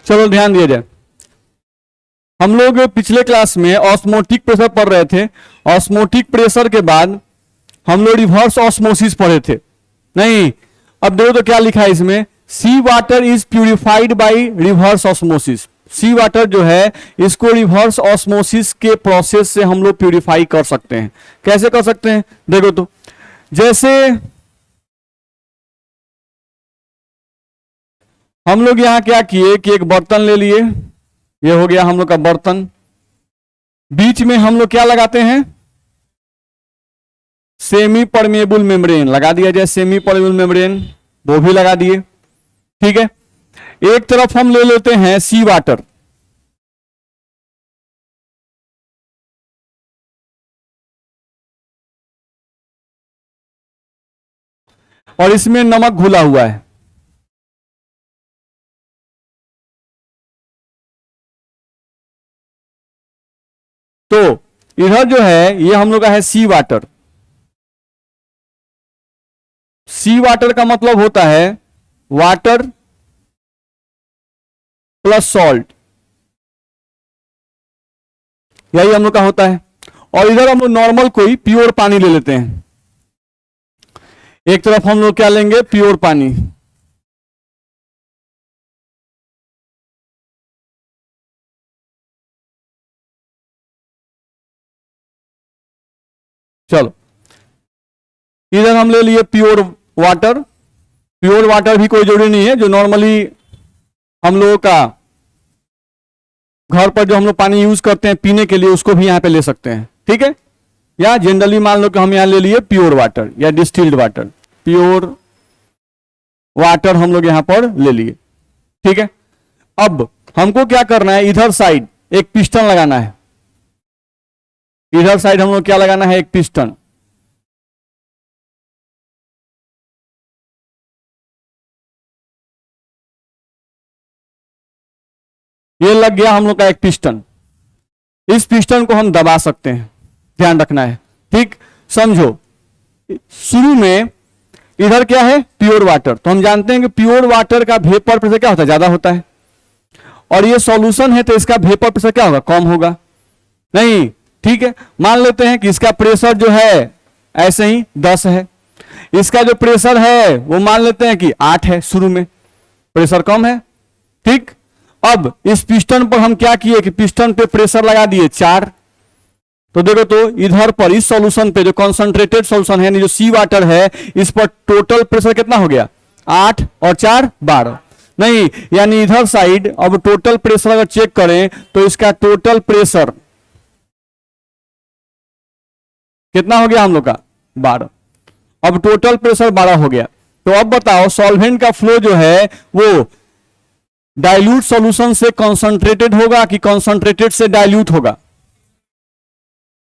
चलो ध्यान दिया जाए। हम लोग पिछले क्लास में ऑस्मोटिक प्रेशर पढ़ रहे थे। ऑस्मोटिक प्रेशर के बाद हम लोग रिवर्स ऑस्मोसिस पढ़े थे। नहीं, अब देखो तो क्या लिखा है इसमें, sea water is purified by reverse osmosis. Sea water जो है इसको रिवर्स ऑस्मोसिस के प्रोसेस से हम लोग प्यूरिफाई कर सकते हैं। कैसे कर सकते हैं देखो तो, जैसे हम लोग यहां क्या किए कि एक बर्तन ले लिए, ये हो गया हम लोग का बर्तन। बीच में हम लोग क्या लगाते हैं, सेमी परमेबल मेम्ब्रेन लगा दिया जाए, सेमी परमेबल मेम्ब्रेन वो भी लगा दिए। ठीक है, एक तरफ हम ले लेते हैं सी वाटर, और इसमें नमक घुला हुआ है। तो इधर जो है ये हम लोग का है सी वाटर। सी वाटर का मतलब होता है वाटर प्लस सॉल्ट, यही हम लोग का होता है। और इधर हम लोग नॉर्मल कोई प्योर पानी ले लेते हैं। एक तरफ हम लोग क्या लेंगे, प्योर पानी। चलो इधर हम ले लिए प्योर वाटर। प्योर वाटर भी कोई जरूरी नहीं है, जो नॉर्मली हम लोगों का घर पर जो हम लोग पानी यूज करते हैं पीने के लिए, उसको भी यहां पे ले सकते हैं। ठीक है, या जनरली मान लो कि हम यहां ले लिए प्योर वाटर या डिस्टिल्ड वाटर, प्योर वाटर हम लोग यहां पर ले लिए। ठीक है, अब हमको क्या करना है, इधर साइड एक पिस्टन लगाना है। इधर साइड हम लोग क्या लगाना है, एक पिस्टन। ये लग गया हम लोग का एक पिस्टन। इस पिस्टन को हम दबा सकते हैं, ध्यान रखना है। ठीक, समझो शुरू में इधर क्या है, प्योर वाटर। तो हम जानते हैं कि प्योर वाटर का वेपर प्रेशर क्या होता है, ज्यादा होता है। और ये सॉल्यूशन है तो इसका वेपर प्रेशर क्या होगा, कम होगा। नहीं, ठीक है, मान लेते हैं कि इसका प्रेशर जो है ऐसे ही 10 है, इसका जो प्रेशर है वो मान लेते हैं कि 8 है, शुरू में प्रेशर कम है। ठीक, अब इस पिस्टन पर हम क्या किए कि पिस्टन पे प्रेशर लगा दिए 4। तो देखो तो इधर पर इस सॉल्यूशन पे जो कॉन्सेंट्रेटेड सॉल्यूशन है, जो सी वाटर है, इस पर टोटल प्रेशर कितना हो गया, 8 और 4 12। नहीं, यानी इधर साइड अब टोटल प्रेशर अगर चेक करें तो इसका टोटल प्रेशर कितना हो गया हम लोग का, 12। अब टोटल प्रेशर 12 हो गया। तो अब बताओ सॉल्वेंट का फ्लो जो है वो डाइल्यूट सॉल्यूशन से कॉन्सेंट्रेटेड होगा कि कॉन्सेंट्रेटेड से डाइल्यूट होगा,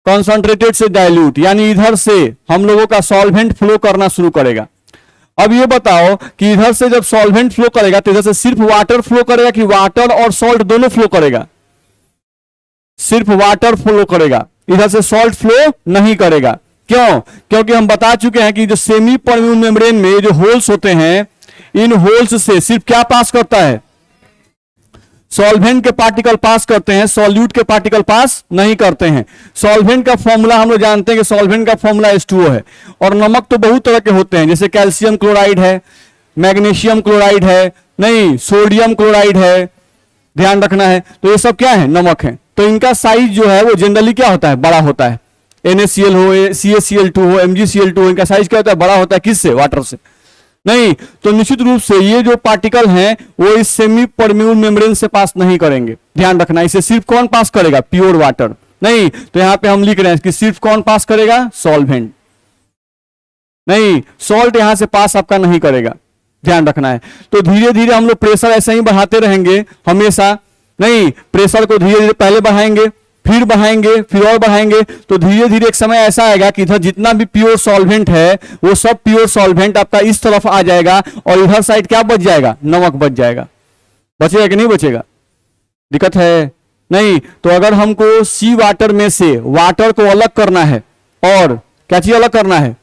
कॉन्सेंट्रेटेड से डाइल्यूट, यानी इधर से हम लोगों का सॉल्वेंट फ्लो करना शुरू करेगा। अब ये बताओ कि इधर से जब सॉल्वेंट फ्लो करेगा तो इधर से सिर्फ वाटर फ्लो करेगा कि वाटर और सॉल्ट दोनों फ्लो करेगा, सिर्फ वाटर फ्लो करेगा, इधर से सॉल्ट फ्लो नहीं करेगा। क्यों, क्योंकि हम बता चुके हैं कि जो सेमी परमेबल मेम्ब्रेन में जो होल्स होते हैं, इन होल्स से सिर्फ क्या पास करता है, सॉल्वेंट के पार्टिकल पास करते हैं, सॉल्यूट के पार्टिकल पास नहीं करते हैं। सॉल्वेंट का फॉर्मूला हम लोग जानते हैं कि सॉल्वेंट का फॉर्मूला H2O है। और नमक तो बहुत तरह के होते हैं, जैसे कैल्शियम क्लोराइड है, मैग्नीशियम क्लोराइड है, नहीं सोडियम क्लोराइड है, ध्यान रखना है। तो ये सब क्या है, नमक है। तो इनका साइज जो है वो जनरली क्या होता है, बड़ा होता है। NaCl हो, CaCl2 हो, MgCl2 हो, इनका साइज क्या होता है, बड़ा होता है। किससे, वाटर से। नहीं, तो निश्चित रूप से ये जो पार्टिकल हैं वो इस सेमी परमेबल मेम्ब्रेन से पास नहीं करेंगे, ध्यान रखना। इसे सिर्फ कौन पास करेगा, प्योर वाटर। नहीं, तो यहां पे हम लिख रहे हैं कि सिर्फ कौन पास करेगा, सॉल्वेंट। नहीं, सॉल्ट यहां से पास आपका नहीं करेगा, ध्यान रखना है। तो धीरे धीरे हम लोग प्रेशर ऐसे ही बढ़ाते रहेंगे हमेशा। नहीं, प्रेशर को धीरे धीरे पहले बढ़ाएंगे, फिर बढ़ाएंगे, फिर और बढ़ाएंगे। तो धीरे धीरे एक समय ऐसा आएगा कि इधर जितना भी प्योर सॉल्वेंट है वो सब प्योर सॉल्वेंट आपका इस तरफ आ जाएगा, और इधर साइड क्या बच जाएगा, नमक बच जाएगा। बचेगा कि नहीं बचेगा, दिक्कत है। नहीं, तो अगर हमको सी वाटर में से वाटर को अलग करना है और क्या चीज अलग करना है,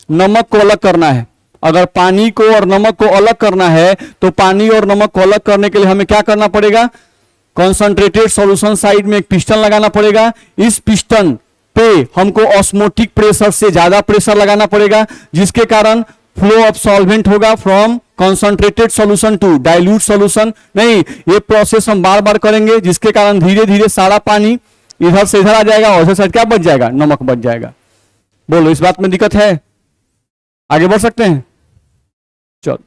नमक को अलग करना है, अगर पानी को और नमक को अलग करना है तो पानी और नमक को अलग करने के लिए हमें क्या करना पड़ेगा, कॉन्सेंट्रेटेड सॉल्यूशन साइड में एक पिस्टन लगाना पड़ेगा। इस पिस्टन पे हमको ऑस्मोटिक प्रेशर से ज्यादा प्रेशर लगाना पड़ेगा, जिसके कारण फ्लो ऑफ सॉल्वेंट होगा from concentrated solution to dilute solution. नहीं, ये प्रोसेस हम बार बार करेंगे, जिसके कारण धीरे धीरे सारा पानी इधर से इधर आ जाएगा और इधर से क्या बच जाएगा, नमक बच जाएगा। बोलो, इस बात में दिक्कत है? आगे बढ़ सकते हैं? चलो,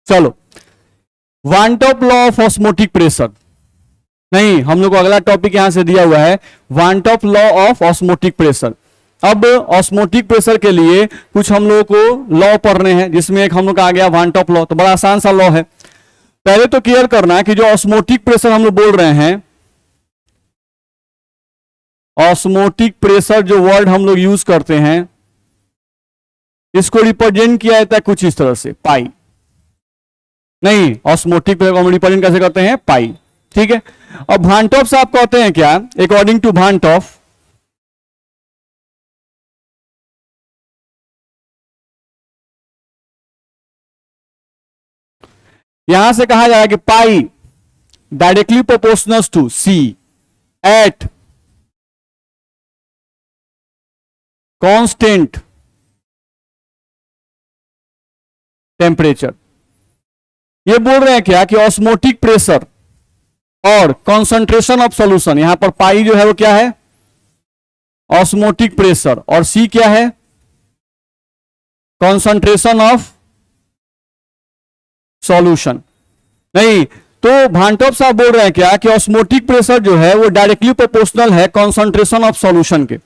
चलो, want of law of osmotic pressure. नहीं, हम लोग को अगला टॉपिक यहां से दिया हुआ है, want of law of osmotic pressure. अब ऑस्मोटिक प्रेशर के लिए कुछ हम लोगों को लॉ पढ़ने हैं, जिसमें एक हम लोग का आ गया वांट ऑफ लॉ। तो बड़ा आसान सा लॉ है। पहले तो क्लियर करना है कि जो ऑस्मोटिक प्रेशर हम लोग बोल रहे हैं, ऑस्मोटिक प्रेशर जो वर्ड हम लोग यूज करते हैं, इसको रिप्रेजेंट किया जाता है कुछ इस तरह से, पाई। नहीं, ऑस्मोटिक प्रेशर को हम रिप्रेजेंट कैसे करते हैं, पाई। ठीक है। अब वांट ऑफ से आप कहते हैं क्या, अकॉर्डिंग टू वांट ऑफ, यहां से कहा जाएगा कि pi directly proportional to C at constant temperature. ये बोल रहे हैं क्या कि ऑस्मोटिक प्रेशर और कॉन्सेंट्रेशन ऑफ सॉल्यूशन, यहां पर पाई जो है वो क्या है, ऑस्मोटिक प्रेशर, और सी क्या है, कॉन्सेंट्रेशन ऑफ सॉल्यूशन। नहीं, तो भांटॉप साहब बोल रहे हैं क्या कि ऑस्मोटिक प्रेशर जो है वो डायरेक्टली प्रोपोर्शनल है कॉन्सेंट्रेशन ऑफ सॉल्यूशन के।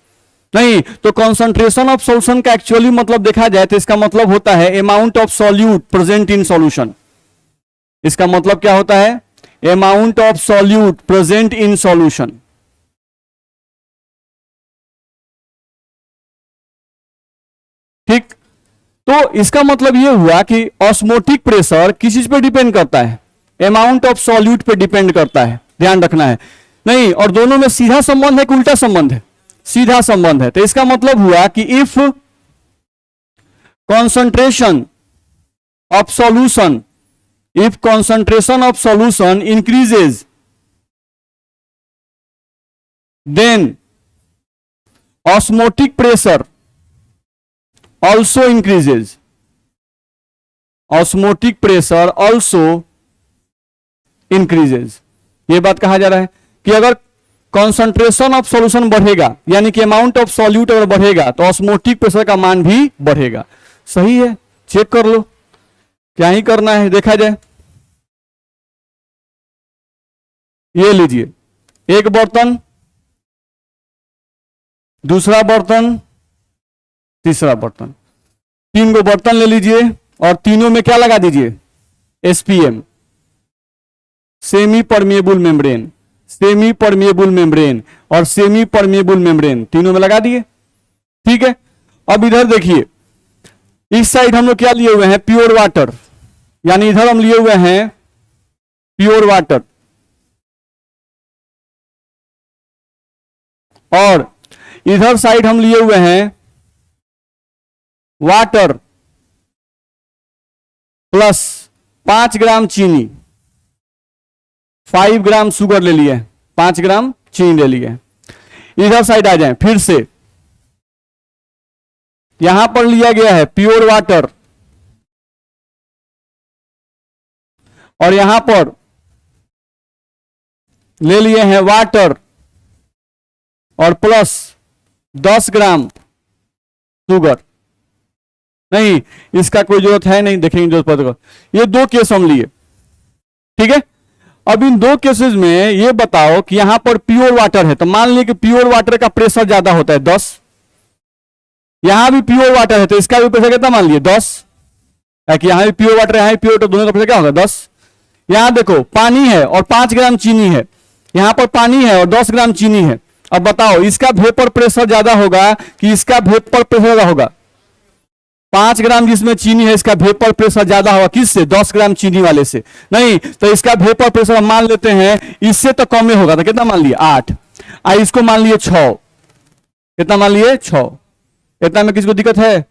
नहीं, तो कॉन्सेंट्रेशन ऑफ सॉल्यूशन का एक्चुअली मतलब देखा जाए तो इसका मतलब होता है amount of solute present in solution. इसका मतलब क्या होता है, amount of solute present in solution. ठीक, तो इसका मतलब यह हुआ कि ऑस्मोटिक प्रेशर किस चीज पे डिपेंड करता है, अमाउंट ऑफ सॉल्यूट पे डिपेंड करता है, ध्यान रखना है। नहीं, और दोनों में सीधा संबंध है कि उल्टा संबंध है, सीधा संबंध है। तो इसका मतलब हुआ कि if concentration of solution, if concentration of solution increases, then osmotic pressure also increases, osmotic pressure also increases। ये बात कहा जा रहा है कि अगर कॉन्सेंट्रेशन ऑफ सॉल्यूशन बढ़ेगा, यानी कि अमाउंट ऑफ सॉल्यूट अगर बढ़ेगा, तो ऑस्मोटिक प्रेशर का मान भी बढ़ेगा। सही है, चेक कर लो, क्या ही करना है, देखा जाए। ये लीजिए, एक बर्तन, दूसरा बर्तन, तीसरा बर्तन, 3 गो बर्तन ले लीजिए और तीनों में क्या लगा दीजिए, SPM, semi permeable membrane, semi permeable membrane और सेमी परमिएबल मेम्ब्रेन, तीनों में लगा दिए। ठीक है। अब इधर देखिए, इस साइड हम लोग क्या लिए हुए हैं, प्योर वाटर, यानी इधर हम लिए हुए हैं प्योर वाटर, और इधर साइड हम लिए हुए हैं वाटर प्लस 5 ग्राम चीनी, 5 ग्राम शुगर ले लिए, 5 ग्राम चीनी ले लिए। इधर साइड आ जाएं, फिर से यहां पर लिया गया है प्योर वाटर, और यहां पर ले लिए हैं वाटर और प्लस 10 ग्राम शुगर। नहीं, इसका कोई जरूरत है नहीं, देखेंगे जरूरत पड़ेगा। ये 2 केस हम लिए। ठीक है। अब इन 2 केसेस में ये बताओ कि यहां पर प्योर वाटर है, तो मान लीजिए कि प्योर वाटर का प्रेशर ज्यादा होता है 10, यहां भी प्योर वाटर है तो इसका भी प्रेशर कितना मान लिए 10, कि यहां भी प्योर वाटर, यहां भी प्योर वाटर, दोनों का प्रेशर क्या होगा 10। यहां देखो पानी है और 5 ग्राम चीनी है, यहां पर पानी है और 10 ग्राम चीनी है। अब बताओ इसका वेपर प्रेशर ज्यादा होगा कि इसका वेपर प्रेशर ज्यादा होगा, 5 ग्राम जिसमें चीनी है, इसका वेपर प्रेशर ज्यादा होगा किससे? 10 ग्राम चीनी वाले से। नहीं तो इसका वेपर प्रेशर हम मान लेते हैं इससे तो कम में होगा, तो कितना मान लिए? 8। इसको मान लिए 6। कितना मान लिए? 6। इतना में किसको दिक्कत है?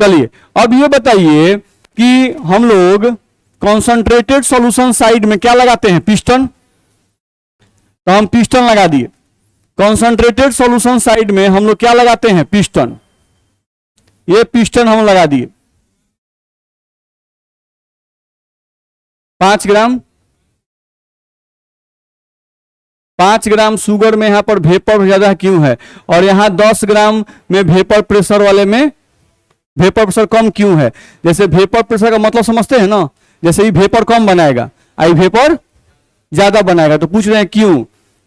चलिए अब ये बताइए कि हम लोग कॉन्सेंट्रेटेड सॉल्यूशन साइड में क्या लगाते हैं? पिस्टन। तो हम पिस्टन लगा दिए। कॉन्सेंट्रेटेड सॉल्यूशन साइड में हम लोग क्या लगाते हैं? पिस्टन। ये पिस्टन हम लगा दिए। 5 ग्राम 5 ग्राम शुगर में यहां पर वेपर ज्यादा क्यों है, और यहां 10 ग्राम में वेपर प्रेशर वाले में वेपर प्रेशर कम क्यों है? जैसे वेपर प्रेशर का मतलब समझते हैं ना, जैसे ही वेपर कम बनाएगा आई वेपर ज्यादा बनाएगा, तो पूछ रहे हैं क्यों।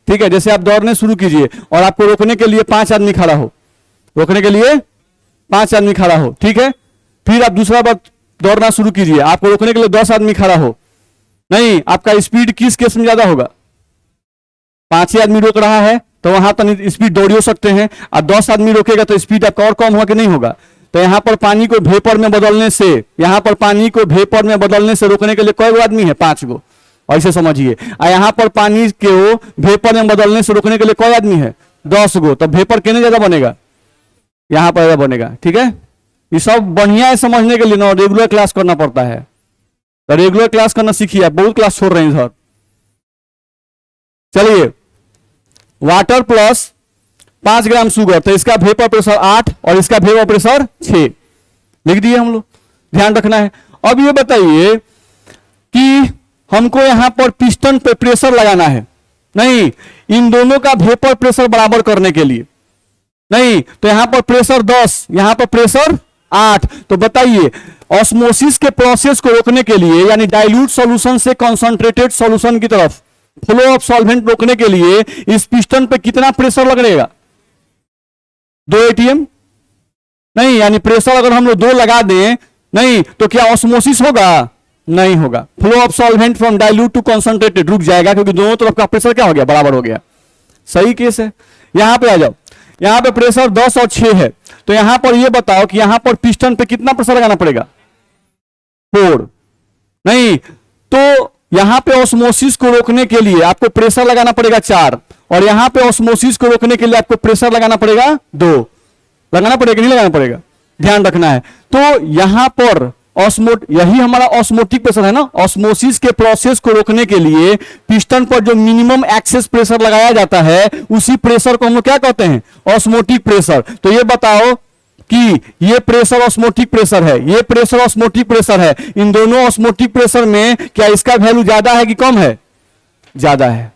ठीक है, जैसे आप दौड़ने शुरू कीजिए और आपको रोकने के लिए 5 आदमी खड़ा हो, रोकने के लिए 5 आदमी खड़ा हो, ठीक है। फिर आप दूसरा बार दौड़ना शुरू कीजिए, आपको रोकने के लिए 10 आदमी खड़ा हो, नहीं आपका स्पीड किस केस में ज्यादा होगा? 5 ही आदमी रोक रहा है तो वहां तो स्पीड दौड़ हो सकते हैं, और 10 आदमी रोकेगा तो स्पीड आपका और कम होगा कि नहीं होगा? तो यहां पर पानी को वेपर में बदलने से, यहां पर पानी को वेपर में बदलने से रोकने के लिए कई गो आदमी है? 5 गो। ऐसे समझिए। और यहां पर पानी को वेपर में बदलने से रोकने के लिए कई आदमी है? 10 गो। तो वेपर कितने ज्यादा बनेगा? यहां पर ज्यादा बनेगा। ठीक है, ये सब बढ़िया है समझने के लिए ना, रेगुलर क्लास करना पड़ता है। तो रेगुलर क्लास करना सीखिए, आप बहुत क्लास छोड़ रहे हैं इधर। चलिए, वाटर प्लस 5 ग्राम शुगर, तो इसका वेपर प्रेशर 8 और इसका वेपर प्रेशर 6 लिख दिए हम लोग, ध्यान रखना है। अब ये बताइए कि हमको यहां पर पिस्टन पे प्रेशर लगाना है, नहीं इन दोनों का वेपर प्रेशर बराबर करने के लिए, नहीं तो यहां पर प्रेशर 10, यहां पर प्रेशर 8। तो बताइए ऑस्मोसिस के प्रोसेस को रोकने के लिए, यानी डाइल्यूट सॉल्यूशन से कॉन्सेंट्रेटेड सॉल्यूशन की तरफ फ्लो ऑफ सॉल्वेंट रोकने के लिए इस पिस्टन पे कितना प्रेशर लगेगा? 2 ATM। नहीं, यानी प्रेशर अगर हम लोग 2 लगा दें, नहीं तो क्या ऑस्मोसिस होगा? नहीं होगा। Flow of solvent from dilute to concentrated रुक जाएगा, क्योंकि दोनों तरफ का प्रेशर क्या हो गया? बराबर हो गया। सही केस है। यहां पे आ जाओ, यहां पे प्रेशर 10 और 6 है, तो यहां पर ये बताओ कि यहां पर पिस्टन पे कितना प्रेशर लगाना पड़ेगा? 4। नहीं तो यहां पे ऑस्मोसिस को रोकने के लिए आपको प्रेशर लगाना पड़ेगा 4, और यहां पे ऑस्मोसिस को रोकने के लिए आपको प्रेशर लगाना पड़ेगा 2। लगाना पड़ेगा नहीं लगाना पड़ेगा? ध्यान रखना है। तो यहां पर यही हमारा ऑस्मोटिक प्रेशर है ना। ऑस्मोसिस के प्रोसेस को रोकने के लिए पिस्टन पर जो मिनिमम एक्सेस प्रेशर लगाया जाता है, उसी प्रेशर को हम लोग क्या कहते हैं? Osmotic pressure. तो ये बताओ कि ये प्रेशर ऑस्मोटिक प्रेशर है, ये प्रेशर ऑस्मोटिक प्रेशर है, इन दोनों ऑस्मोटिक प्रेशर में क्या इसका वैल्यू ज्यादा है कि कम है? ज्यादा है।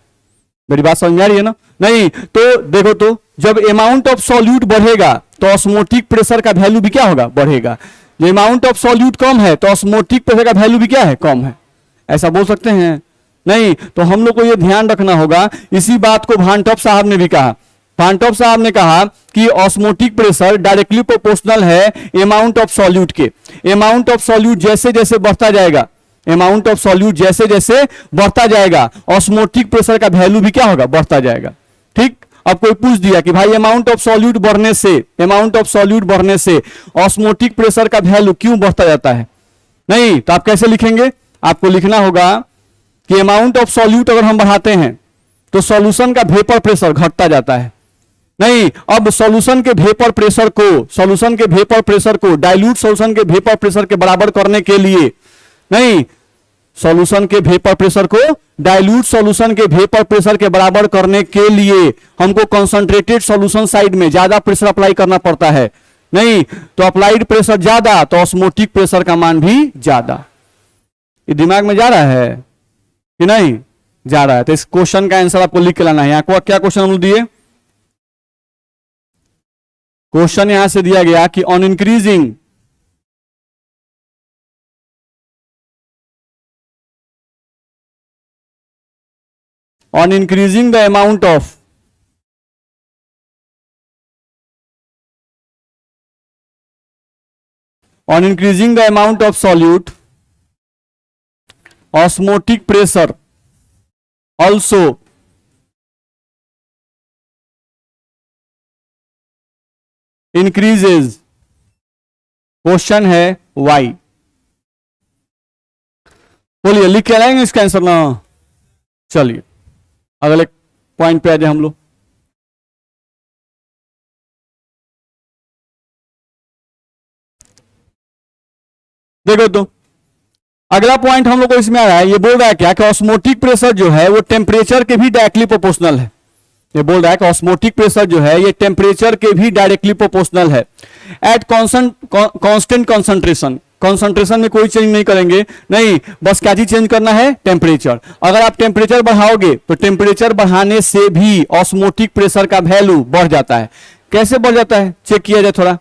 मेरी बात समझ में आ रही है ना? नहीं तो देखो, तो जब अमाउंट ऑफ सॉल्यूट बढ़ेगा तो ऑस्मोटिक प्रेशर का वैल्यू भी क्या होगा? बढ़ेगा। जो अमाउंट ऑफ सॉल्यूट कम है तो ऑस्मोटिक प्रेशर का वैल्यू भी क्या है? कम है। ऐसा बोल सकते हैं? नहीं तो हम लोग को यह ध्यान रखना होगा। इसी बात को भान टॉप साहब ने भी कहा। भान टॉप साहब ने कहा कि ऑस्मोटिक प्रेशर डायरेक्टली प्रोपोर्शनल है अमाउंट ऑफ सॉल्यूट के। अमाउंट ऑफ सॉल्यूट जैसे जैसे बढ़ता जाएगा, अमाउंट ऑफ सॉल्यूट जैसे जैसे बढ़ता जाएगा, ऑस्मोटिक प्रेशर का वैल्यू भी क्या होगा? बढ़ता जाएगा। ठीक। अब कोई पूछ दिया कि भाई अमाउंट ऑफ सॉल्यूट बढ़ने से, अमाउंट ऑफ सॉल्यूट बढ़ने से ऑस्मोटिक प्रेशर का वैल्यू क्यों बढ़ता जाता है? नहीं तो आप कैसे लिखेंगे? आपको लिखना होगा कि अमाउंट ऑफ सॉल्यूट अगर हम बढ़ाते हैं तो सॉल्यूशन का वेपर प्रेशर घटता जाता है। नहीं, अब सॉल्यूशन के वेपर प्रेशर को, सॉल्यूशन के वेपर प्रेशर को डाइल्यूट सॉल्यूशन के वेपर प्रेशर के बराबर करने के लिए, नहीं सॉल्यूशन के वेपर प्रेशर को डाइल्यूट सॉल्यूशन के वेपर प्रेशर के बराबर करने के लिए हमको कंसंट्रेटेड सॉल्यूशन साइड में ज्यादा प्रेशर अप्लाई करना पड़ता है। नहीं तो अप्लाइड प्रेशर ज्यादा तो ऑस्मोटिक प्रेशर का मान भी ज्यादा। ये दिमाग में जा रहा है कि नहीं जा रहा है? तो इस क्वेश्चन का आंसर आपको लिख के लाना है। यहां को क्या क्वेश्चन हम दिए? क्वेश्चन यहां से दिया गया कि on increasing the amount of solute, osmotic pressure also increases question है वाई। बोलिए, लिख के लाएंगे इसका आंसर ना? चलिए अगले पॉइंट पे आ जाए हम लोग। देखो तो अगला पॉइंट हम लोग को इसमें आ रहा है, ये बोल रहा है क्या कि ऑस्मोटिक प्रेशर जो है वो टेम्परेचर के भी डायरेक्टली प्रोपोर्शनल है। ये बोल रहा है कि ऑस्मोटिक प्रेशर जो है ये टेम्परेचर के भी डायरेक्टली प्रोपोर्शनल है एट कांस्टेंट कंसंट्रेशन। कंसंट्रेशन में कोई चेंज नहीं करेंगे, नहीं, बस क्या चीज चेंज करना है? टेम्परेचर। अगर आप टेम्परेचर बढ़ाओगे तो टेम्परेचर बढ़ाने से भी ऑस्मोटिक प्रेशर का वैल्यू बढ़ जाता है। कैसे बढ़ जाता है चेक किया जाए थोड़ा।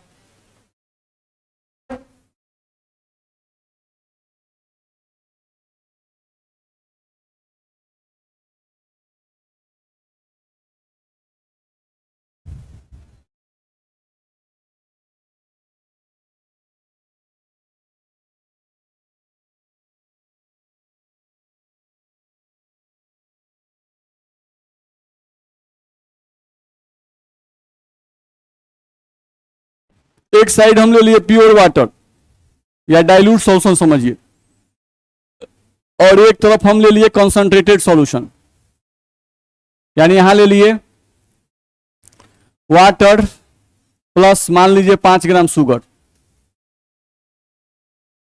एक साइड हम ले लिए प्योर वाटर या डाइल्यूट सॉल्यूशन समझिए, और एक तरफ हम ले लिए कंसंट्रेटेड सॉल्यूशन, यानी यहां ले लिए वाटर प्लस मान लीजिए 5 ग्राम शुगर।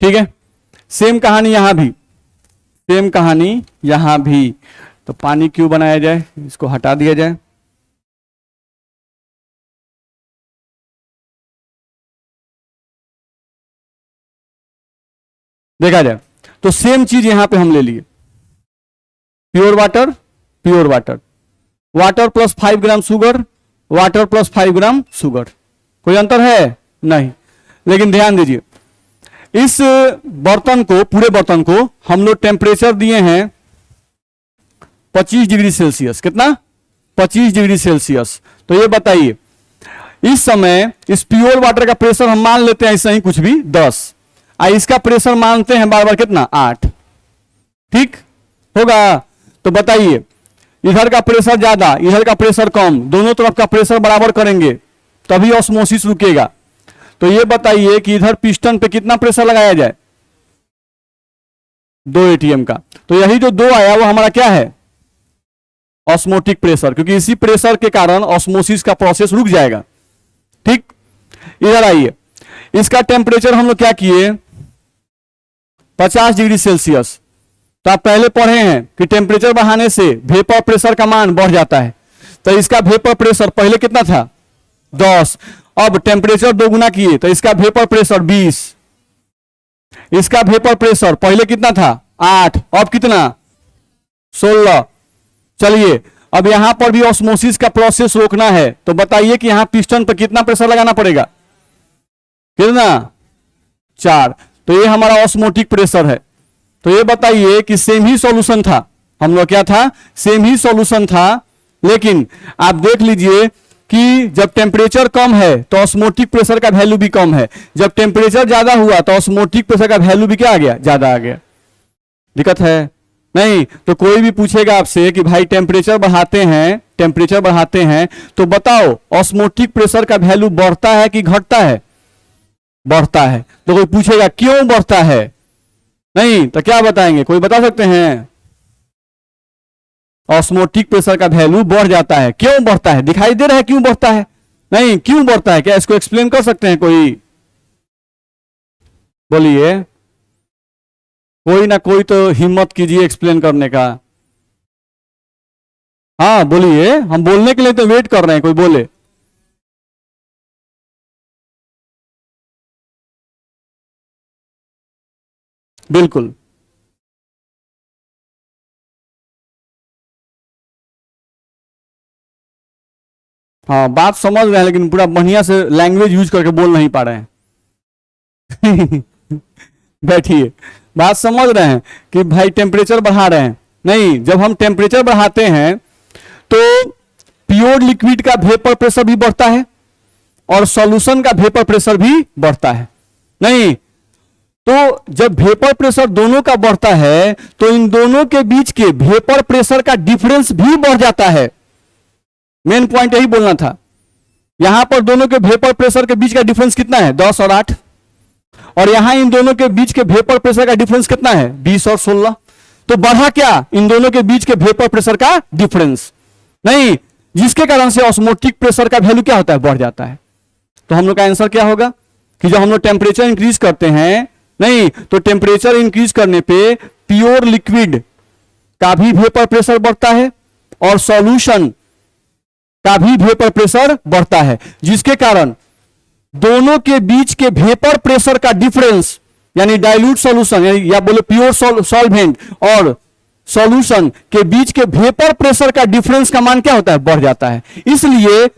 ठीक है, सेम कहानी यहां भी, सेम कहानी यहां भी। तो पानी क्यों बनाया जाए, इसको हटा दिया जाए। देखा जाए तो सेम चीज यहां पे हम ले लिए, pure water, pure water, water plus 5 gram sugar, water plus 5 gram sugar. कोई अंतर है? नहीं। लेकिन ध्यान दीजिए, इस बर्तन को, पूरे बर्तन को हम लोग टेम्परेचर दिए हैं 25 डिग्री सेल्सियस। कितना? 25 डिग्री सेल्सियस। तो ये बताइए इस समय इस प्योर वाटर का प्रेशर हम मान लेते हैं ऐसा ही कुछ भी 10, इसका प्रेशर मानते हैं बार बार कितना? 8। ठीक होगा? तो बताइए इधर का प्रेशर ज्यादा, इधर का प्रेशर कम, दोनों तरफ का प्रेशर बराबर करेंगे तभी ऑस्मोसिस रुकेगा। तो ये बताइए कि इधर पिस्टन पे कितना प्रेशर लगाया जाए? 2 एटीएम का। तो यही जो 2 आया वो हमारा क्या है? ऑस्मोटिक प्रेशर, क्योंकि इसी प्रेशर के कारण ऑस्मोसिस का प्रोसेस रुक जाएगा। ठीक, इधर आइए, इसका टेम्परेचर हम लोग क्या किए? 50 डिग्री सेल्सियस। तो आप पहले पढ़े हैं कि टेम्परेचर बढ़ाने से वेपर प्रेशर का मान बढ़ जाता है। तो इसका वेपर प्रेशर पहले कितना था? 10। अब टेम्परेचर 2 गुना किए तो इसका वेपर प्रेशर 20। इसका वेपर प्रेशर पहले कितना था? 8। अब कितना? 16। चलिए अब यहां पर भी ऑस्मोसिस का प्रोसेस रोकना है, तो बताइए कि यहां पिस्टन पर कितना प्रेशर लगाना पड़ेगा? कितना? 4। तो ये हमारा ऑस्मोटिक प्रेशर है। तो ये बताइए कि सेम ही सॉल्यूशन था, हम लोग क्या था? सेम ही सॉल्यूशन था, लेकिन आप देख लीजिए कि जब टेम्परेचर कम है तो ऑस्मोटिक प्रेशर का वैल्यू भी कम है, जब टेम्परेचर ज्यादा हुआ तो ऑस्मोटिक प्रेशर का वैल्यू भी क्या आ गया? ज्यादा आ गया। दिक्कत है? नहीं। तो कोई भी पूछेगा आपसे कि भाई टेम्परेचर बढ़ाते हैं, टेम्परेचर बढ़ाते हैं तो बताओ ऑस्मोटिक प्रेशर का वैल्यू बढ़ता है कि घटता है? बढ़ता है। तो कोई पूछेगा क्यों बढ़ता है, नहीं तो क्या बताएंगे? कोई बता सकते हैं? ऑस्मोटिक प्रेशर का वैल्यू बढ़ जाता है। क्यों बढ़ता है? दिखाई दे रहा है क्यों बढ़ता है? नहीं, क्यों बढ़ता है? क्या इसको एक्सप्लेन कर सकते हैं कोई? बोलिए, कोई ना कोई तो हिम्मत कीजिए एक्सप्लेन करने का। हाँ बोलिए, हम बोलने के लिए तो वेट कर रहे हैं, कोई बोले। बिल्कुल। हाँ बात समझ रहे हैं, लेकिन पूरा बढ़िया से लैंग्वेज यूज करके बोल नहीं पा रहे हैं। बैठिए, बात समझ रहे हैं कि भाई टेम्परेचर बढ़ा रहे हैं। नहीं, जब हम टेम्परेचर बढ़ाते हैं तो प्योर लिक्विड का वेपर प्रेशर भी बढ़ता है और सॉल्यूशन का वेपर प्रेशर भी बढ़ता है। नहीं, तो जब वेपर प्रेशर दोनों का बढ़ता है तो इन दोनों के बीच के वेपर प्रेशर का डिफरेंस भी बढ़ जाता है। मेन पॉइंट यही बोलना था। यहां पर दोनों के वेपर प्रेशर के बीच का डिफरेंस कितना है? 10 और 8। और यहां इन दोनों के बीच के वेपर प्रेशर का डिफरेंस कितना है, 20 और 16। तो बढ़ा क्या, इन दोनों के बीच के वेपर प्रेशर का डिफरेंस, नहीं, जिसके कारण से ऑस्मोटिक प्रेशर का वैल्यू क्या होता है, बढ़ जाता है। तो हम लोग का आंसर क्या होगा कि जब हम लोग टेम्परेचर इंक्रीज करते हैं, नहीं तो टेम्परेचर इंक्रीज करने पे प्योर लिक्विड का भी वेपर प्रेशर बढ़ता है और सॉल्यूशन का भी वेपर प्रेशर बढ़ता है, जिसके कारण दोनों के बीच के वेपर प्रेशर का डिफरेंस यानी डाइल्यूट सॉल्यूशन या बोले प्योर सॉल्वेंट और सॉल्यूशन के बीच के वेपर प्रेशर का डिफरेंस का मान क्या होता है, बढ़ जाता है। इसलिए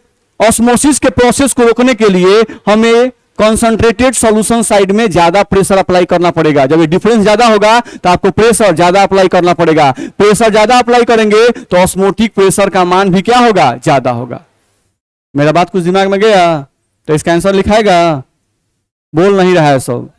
ऑस्मोसिस के प्रोसेस को रोकने के लिए हमें कॉन्सेंट्रेटेड सॉल्यूशन साइड में ज्यादा प्रेशर अप्लाई करना पड़ेगा। जब ये डिफरेंस ज्यादा होगा तो आपको प्रेशर ज्यादा अप्लाई करना पड़ेगा। प्रेशर ज्यादा अप्लाई करेंगे तो ऑस्मोटिक प्रेशर का मान भी क्या होगा, ज्यादा होगा। मेरा बात कुछ दिमाग में गया तो इसका आंसर लिखाएगा, बोल नहीं रहा है सब।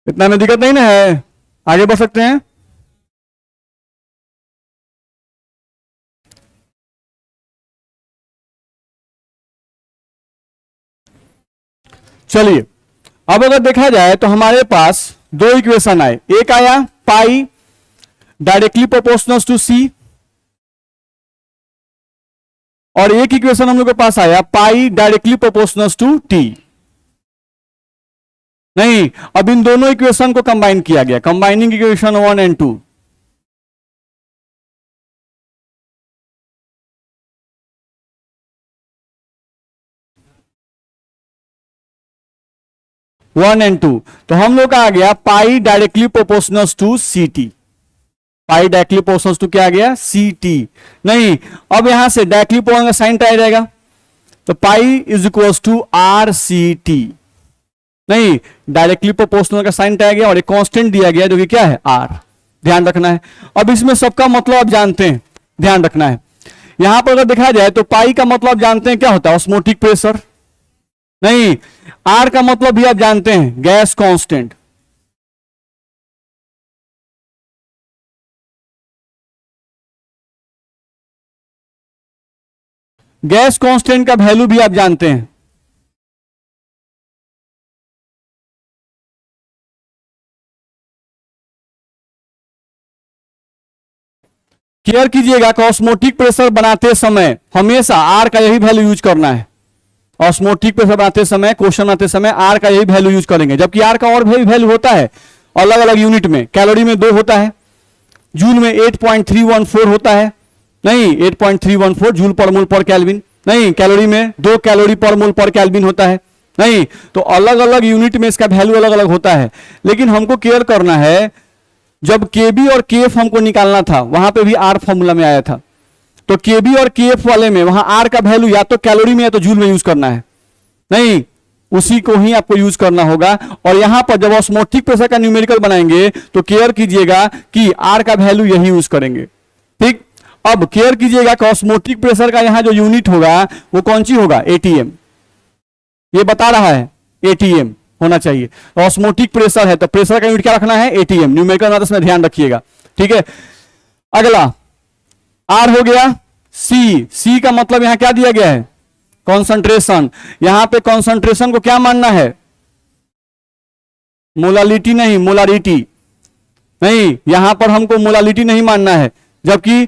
इतना में दिक्कत नहीं ना है, आगे बढ़ सकते हैं। चलिए अब अगर देखा जाए तो हमारे पास दो इक्वेशन आए, एक आया pi directly proportional to C और एक इक्वेशन हम लोग के पास आया pi directly proportional to T. नहीं, अब इन दोनों इक्वेशन को कंबाइन किया गया, combining equation 1 and 2। One and two, तो हम लोग का आ गया pi directly proportional to C T. Pi directly proportional to क्या आ गया, सी टी। नहीं, अब यहां से डायरेक्टली प्रोपोर्शनल का साइन आ जाएगा, तो pi is equal to R C T. नहीं, डायरेक्टली प्रोपोर्शनल का साइन आ गया और एक कांस्टेंट दिया गया जो कि क्या है, आर। ध्यान रखना है। अब इसमें सबका मतलब आप जानते हैं, ध्यान रखना है। यहां पर अगर देखा जाए तो पाई का मतलब जानते हैं क्या होता है, ऑस्मोटिक प्रेशर। नहीं, आर का मतलब भी आप जानते हैं, गैस कांस्टेंट। गैस कांस्टेंट का वैल्यू भी आप जानते हैं। केयर कीजिएगा कि ऑस्मोटिक प्रेशर बनाते समय हमेशा आर का यही वैल्यू यूज करना है। ऑस्मोटिक प्रेशर बनाते समय, क्वेश्चन बनाते समय आर का यही वैल्यू यूज करेंगे, जबकि आर का और भी वैल्यू होता है अलग अलग यूनिट में। कैलोरी में 2 होता है, जूल में 8.314 होता है। नहीं, 8.314 जूल पर मोल पर केल्विन। नहीं, कैलोरी में 2 कैलोरी पर मोल पर केल्विन होता है। नहीं, तो अलग अलग यूनिट में इसका वैल्यू अलग अलग होता है। लेकिन हमको केयर करना है, जब केबी और केएफ हमको निकालना था वहां पे भी आर फॉर्मूला में आया था, तो केबी और केएफ वाले में वहां आर का वैल्यू या तो कैलोरी में या तो जूल में यूज करना है। नहीं, उसी को ही आपको यूज करना होगा। और यहां पर जब ऑस्मोटिक प्रेशर का न्यूमेरिकल बनाएंगे तो केयर कीजिएगा कि आर का वैल्यू यही यूज करेंगे। ठीक, अब केयर कीजिएगा कि ऑस्मोटिक प्रेशर का यहां जो यूनिट होगा वो कौन सी होगा, एटीएम। ये बता रहा है एटीएम होना चाहिए। ऑस्मोटिक प्रेशर है तो प्रेशर का यूनिट क्या रखना है, एटीएम। न्यूमेरिकल बनाते समय ध्यान रखिएगा। ठीक है, अगला आर हो गया। सी, सी का मतलब यहां क्या दिया गया है, कॉन्सेंट्रेशन। यहां पे कॉन्सेंट्रेशन को क्या मानना है, मोलालिटी नहीं, मोलारिटी। नहीं, यहां पर हमको मोलालिटी नहीं मानना है, जबकि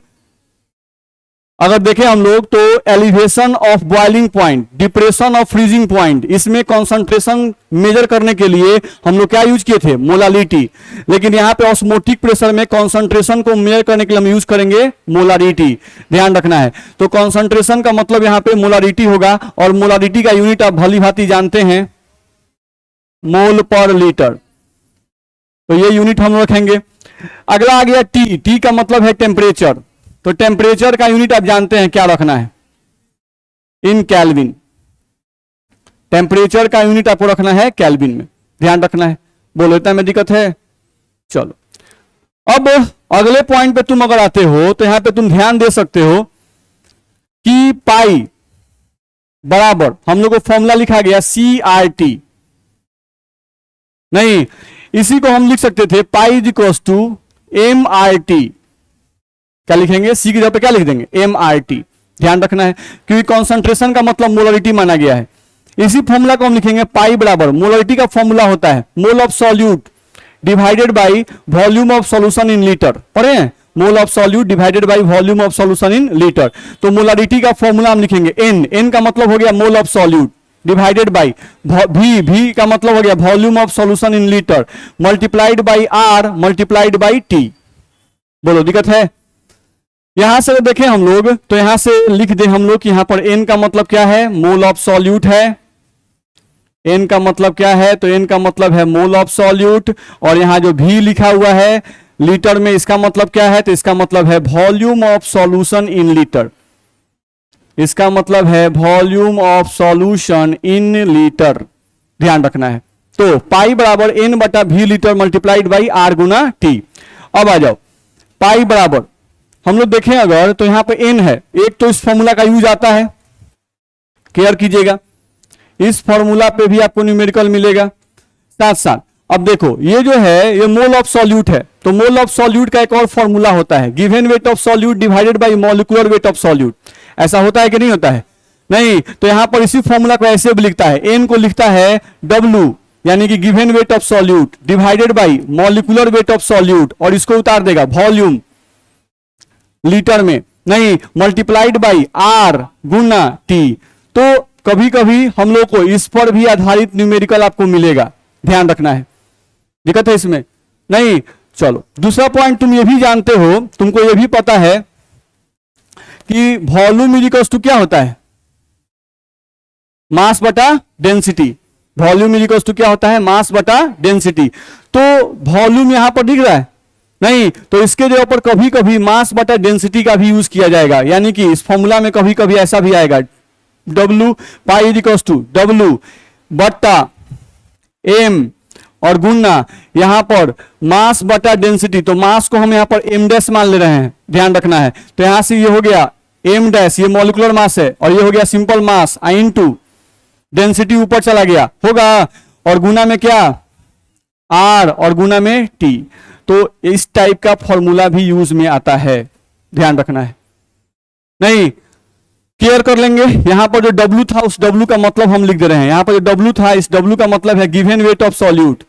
अगर देखें हम लोग तो elevation of boiling point, depression of freezing point, इसमें कॉन्सेंट्रेशन मेजर करने के लिए हम लोग क्या यूज किए थे, मोलालिटी। लेकिन यहां पे ऑस्मोटिक प्रेशर में कॉन्सेंट्रेशन को मेजर करने के लिए हम यूज करेंगे मोलारिटी। ध्यान रखना है। तो कॉन्सेंट्रेशन का मतलब यहां पे मोलारिटी होगा और मोलारिटी का यूनिट आप भली भांति जानते हैं, मोल पर लीटर। तो ये यूनिट हम रखेंगे। अगला आ गया टी, टी का मतलब है टेम्परेचर। तो टेम्परेचर का यूनिट आप जानते हैं क्या रखना है, इन केल्विन। टेम्परेचर का यूनिट आपको रखना है केल्विन में, ध्यान रखना है। बोलो इतना में दिक्कत है? चलो अब अगले पॉइंट पे तुम अगर आते हो तो यहां पे तुम ध्यान दे सकते हो कि पाई बराबर हम लोग को फॉर्मूला लिखा गया CRT, नहीं इसी को हम लिख सकते थे pi is equal to MRT। क्या लिखेंगे? सी की जगह पे क्या लिख देंगे? MRT। ध्यान रखना है क्योंकि कॉन्सेंट्रेशन का मतलब मोलरिटी माना गया है। इसी फॉर्मूला को हम लिखेंगे पाई बराबर, मोलरिटी का फॉर्मूला होता है मोल of solute divided by volume of solution in litre. पढ़े हैं? मोल of solute divided by volume of solution in litre. तो मोलरिटी का फॉर्मूला हम लिखेंगे N का मतलब हो गया मोल of solute divided by V का मतलब हो गया volume of solution in litre multiplied by R multiplied by T। बोलो दिक्कत है? यहां से देखें हम लोग तो यहां से लिख दें हम लोग कि यहां पर N का मतलब क्या है? मोल ऑफ सॉल्यूट है। N का मतलब क्या है? तो N का मतलब है मोल ऑफ सॉल्यूट, और यहां जो V लिखा हुआ है लीटर में, इसका मतलब क्या है? तो इसका मतलब है volume of solution in litre. इसका मतलब है volume of solution in litre, ध्यान रखना है। तो पाई बराबर N बटा V litre multiplied by R Guna T। अब आ जाओ पाई बराबर हम लोग देखें अगर तो यहां पे N है, एक तो इस फॉर्मूला का यूज आता है, केयर कीजिएगा, इस फॉर्मूला पे भी आपको न्यूमेरिकल मिलेगा। साथ साथ अब देखो ये जो है ये मोल ऑफ सॉल्यूट है, तो मोल ऑफ सॉल्यूट का एक और फॉर्मूला होता है given weight of solute divided by molecular weight of solute. ऐसा होता है कि नहीं होता है? नहीं, तो यहां पर इसी फॉर्मूला को ऐसे भी लिखता है, एन को लिखता है W यानी कि given weight of solute divided by molecular weight of solute, और इसको उतार देगा वॉल्यूम लीटर में, नहीं multiplied by R Guna T। तो कभी कभी हम लोग को इस पर भी आधारित न्यूमेरिकल आपको मिलेगा, ध्यान रखना है। दिक्कत है इसमें? नहीं। चलो दूसरा पॉइंट तुम ये भी जानते हो, तुमको ये भी पता है कि वॉल्यूम इज इक्वल टू क्या होता है? मास बटा density. Volume is equal to क्या होता है? मास बटा डेंसिटी। तो वॉल्यूम यहां पर दिख रहा है? नहीं, तो इसके जगह पर कभी कभी मास बटा डेंसिटी का भी यूज किया जाएगा, यानी कि इस फॉर्मूला में कभी कभी ऐसा भी आएगा W pi is equal to W बटा M और गुना यहां पर मास बटा डेंसिटी, तो मास को हम यहां पर M डैश मान ले रहे हैं, ध्यान रखना है। तो यहां से ये हो गया M डैश, ये मॉलिक्यूलर मास है, और ये हो गया सिंपल मास I डेंसिटी ऊपर चला गया होगा, और गुना में क्या? R और गुना में T। तो इस टाइप का फॉर्मूला भी यूज में आता है, ध्यान रखना है। नहीं, केयर कर लेंगे। यहां पर जो W था उस W का मतलब हम लिख दे रहे हैं, यहां पर जो W था इस W का मतलब है given weight of solute,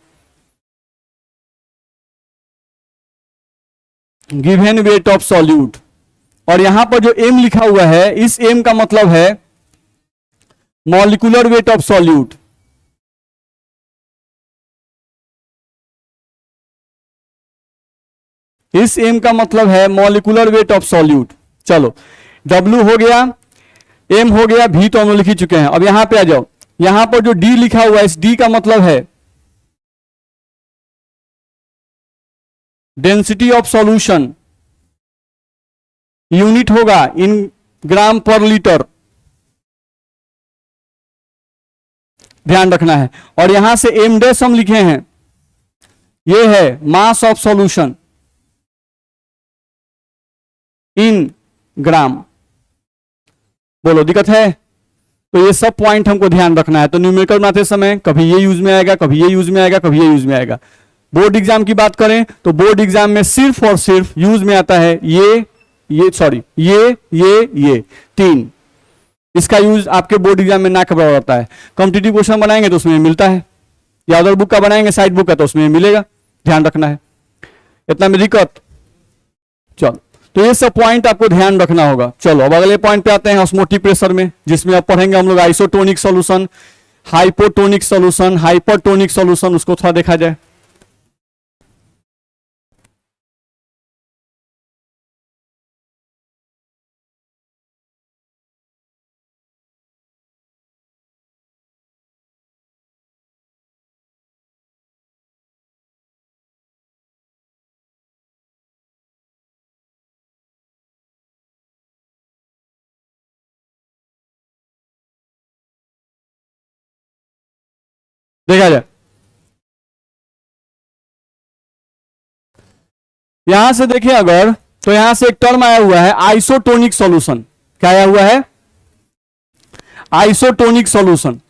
given weight of solute. और यहां पर जो M लिखा हुआ है इस M का मतलब है मॉलिक्यूलर वेट ऑफ सॉल्यूट। इस M का मतलब है मॉलिक्यूलर वेट ऑफ सॉल्यूट। चलो W हो गया, M हो गया, V तो हम लोग लिख ही चुके हैं। अब यहां पे आ जाओ, यहां पर जो D लिखा हुआ है इस D का मतलब है डेंसिटी ऑफ सॉल्यूशन, यूनिट होगा इन ग्राम पर लीटर, ध्यान रखना है। और यहां से M डैश हम लिखे हैं, ये है मास ऑफ सॉल्यूशन इन ग्राम। बोलो दिक्कत है? तो ये सब पॉइंट हमको ध्यान रखना है। तो न्यूमेरिकल बनाते समय कभी ये यूज में आएगा, कभी ये यूज में आएगा, कभी ये यूज में आएगा। बोर्ड एग्जाम की बात करें तो बोर्ड एग्जाम में सिर्फ और सिर्फ यूज में आता है ये सॉरी ये तीन। इसका यूज आपके बोर्ड एग्जाम में ना के बराबर होता है। कॉम्पिटिटिव क्वेश्चन बनाएंगे तो उसमें मिलता है, या अदर बुक का बनाएंगे साइड बुक का तो उसमें मिलेगा, ध्यान रखना है। इतना में दिक्कत? चलो तो ये सब पॉइंट आपको ध्यान रखना होगा। चलो अब अगले पॉइंट पे आते हैं ऑस्मोटिक प्रेशर में, जिसमें अब पढ़ेंगे हम लोग isotonic solution, hypotonic solution, hypertonic solution, उसको थोड़ा देखा जाए। देखा जाए, यहां से देखिए अगर, तो यहां से एक टर्म आया हुआ है आइसोटोनिक सॉल्यूशन। क्या आया हुआ है? Isotonic solution.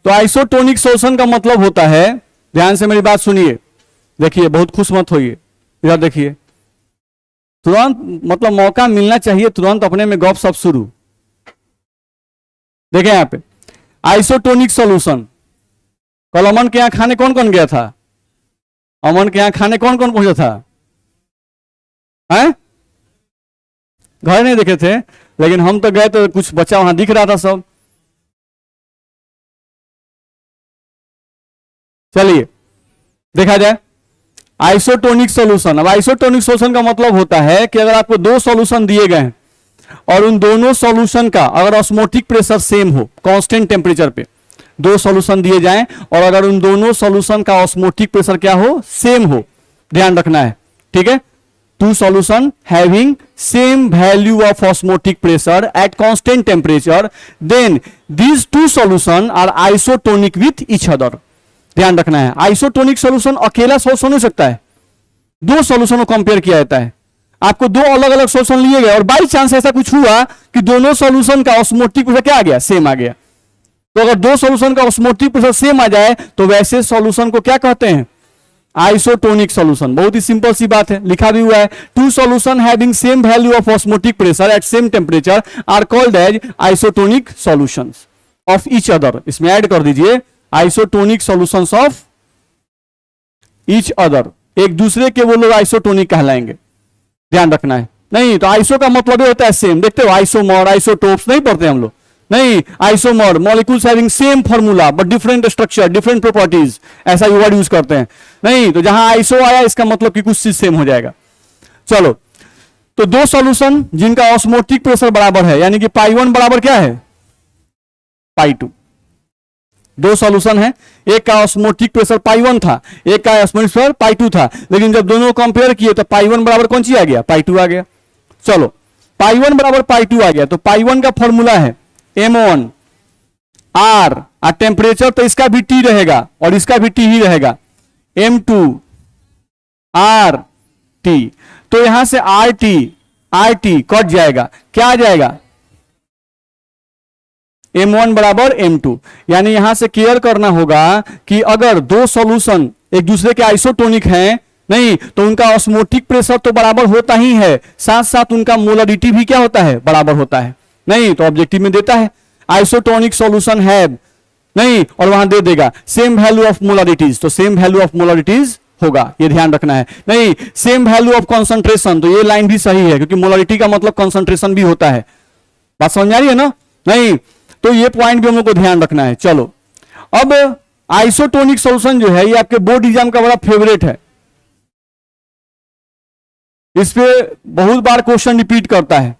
तो आइसोटोनिक सॉल्यूशन का मतलब होता है, ध्यान से मेरी बात सुनिए, देखिए बहुत खुश मत होइए, इधर देखिए, तुरंत मतलब मौका मिलना चाहिए तुरंत अपने में गप सप शुरू। देखें यहां पे आइसोटोनिक सॉल्यूशन। कल अमन के यहां खाने कौन कौन गया था? अमन के यहां खाने कौन कौन पहुंचा था? हैं? घर नहीं देखे थे, लेकिन हम तो गए तो कुछ बच्चा वहां दिख रहा था सब। चलिए देखा जाए आइसोटोनिक सॉल्यूशन। अब आइसोटोनिक सॉल्यूशन का मतलब होता है कि अगर आपको दो सॉल्यूशन दिए गए हैं और उन दोनों सॉल्यूशन का अगर ऑस्मोटिक प्रेशर सेम हो, कांस्टेंट टेम्परेचर पे दो सॉल्यूशन दिए जाएं और अगर उन दोनों सॉल्यूशन का ऑस्मोटिक प्रेशर क्या हो? सेम हो। ध्यान रखना है, ठीक है? Two solution having same value of osmotic pressure at constant temperature, then these two solution are isotonic with each other. ध्यान रखना है, आइसोटोनिक सॉल्यूशन अकेला सॉल्यूशन हो सकता है, दो सॉल्यूशन को कंपेयर किया जाता है। आपको दो अलग अलग सॉल्यूशन लिए गए और बाई चांस ऐसा कुछ हुआ कि दोनों सॉल्यूशन का ऑस्मोटिक प्रेशर क्या आ गया? सेम आ गया। तो अगर दो सॉल्यूशन का ऑस्मोटिक प्रेशर सेम आ जाए तो वैसे सॉल्यूशन को क्या कहते हैं? Isotonic solution. बहुत ही सिंपल सी बात है, लिखा भी हुआ है, two solution having same value of osmotic pressure at same temperature are called as isotonic solutions of each other. इसमें ऐड कर दीजिए isotonic solutions of each other, एक दूसरे के वो लोग आइसोटोनिक कहलाएंगे। ध्यान रखना है, नहीं तो आइसो का मतलब ही होता है सेम। देखते हो आइसोमर, आइसोटोप्स नहीं पढ़ते हम लोग, नहीं, isomer molecules having same formula but different structure, different properties, ऐसा वर्ड यूज करते हैं। नहीं, तो जहां आइसो आया इसका मतलब कि कुछ चीज सेम हो जाएगा। चलो, तो दो सॉल्यूशन जिनका ऑस्मोटिक प्रेशर बराबर है, यानी कि पाई 1 बराबर क्या है? पाई 2। दो सॉल्यूशन है, एक का ऑस्मोटिक प्रेशर पाई 1 था, एक का ऑस्मोटिक प्रेशर पाई 2 था, लेकिन जब दोनों कंपेयर किए तो पाई 1 बराबर कौन सी आ गया? पाई 2 आ गया। चलो, पाई 1 बराबर पाई 2 आ गया, तो पाई 1 का फॉर्मूला है M1 R, और टेम्परेचर तो इसका भी T रहेगा और इसका भी T ही रहेगा, M2 R T। तो यहां से RT कट जाएगा, क्या आ जाएगा? M1 बराबर M2। यानी यहां से क्लियर करना होगा कि अगर दो सॉल्यूशन एक दूसरे के आइसोटोनिक हैं, नहीं तो उनका ऑस्मोटिक प्रेशर तो बराबर होता ही है, साथ साथ उनका मोलरिटी भी क्या होता है? बराबर होता है। नहीं तो ऑब्जेक्टिव में देता है आइसोटोनिक सॉल्यूशन है, नहीं, और वहां दे देगा सेम वैल्यू ऑफ मोलरिटीज, तो सेम वैल्यू ऑफ मोलरिटीज होगा, ये ध्यान रखना है। नहीं, सेम वैल्यू ऑफ कॉन्सेंट्रेशन, तो ये लाइन भी सही है क्योंकि मोलरिटी का मतलब कॉन्सेंट्रेशन भी होता है। बात समझ आ रही है ना? नहीं, तो ये पॉइंट भी हम लोग को ध्यान रखना है। चलो, अब आइसोटोनिक सॉल्यूशन जो है ये आपके बोर्ड एग्जाम का बड़ा फेवरेट है, इस पे बहुत बार क्वेश्चन रिपीट करता है।